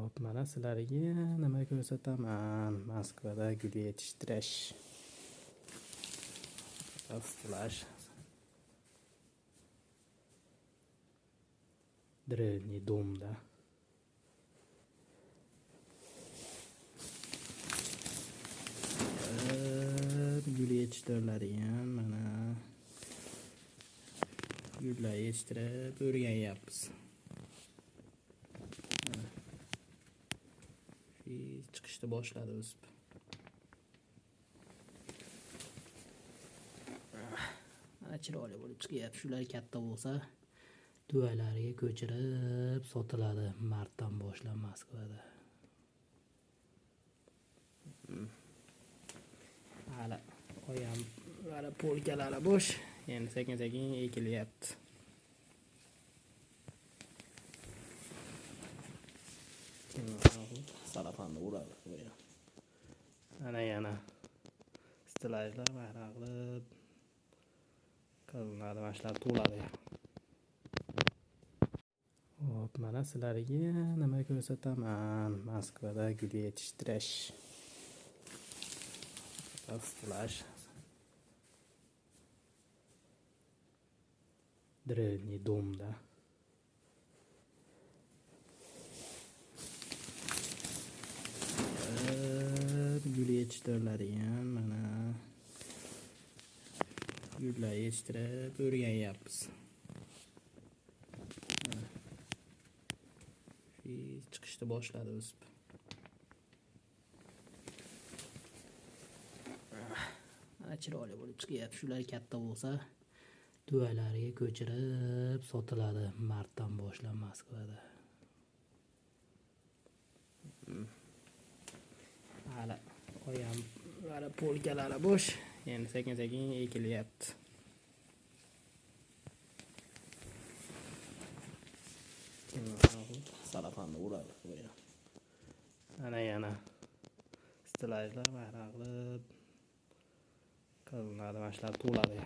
Hop, mana sizlarga nima ko'rsataman. Moskvada gul yetishtirish. Flash. Древний дом, да. Gul yetishtiriladigan mana gullar yetishtirib o'rganyapmiz. Chiqishni boshladi o'sib. Mana chiroyli bo'lib chiqyapti. Shular katta bo'lsa, tuvalariga ko'chirib sotiladi martdan boshlab Moskvada. Hali oyam hali polkalari bo'sh. Endi sekin-sekin ekilyapti. Salafanni uradi qo'ya. Ana yana stilajlar varaqli qilinadi, mashlar to'ladi. Hop, mana sizlarga nima ko'rsataman. Moskvada gul yetishtirish. Flash. Древний дом, да. Gul yetishtiriladigan mana gullar yetishtirib o'rganyapmiz. Chiqishni boshladi o'sib. Mana chiroyli bo'lib chiqyapti. Shular katta bo'lsa, tuvalariga ko'chirib sotiladi martdan boshlab Moskvada. Hali oyam hali polkalari bo'sh. Endi sekin-sekin ekilyapti. Salafanni uradi qo'ya. Ana yana stilajlar varaqli qilinadi, mashlar to'ladi.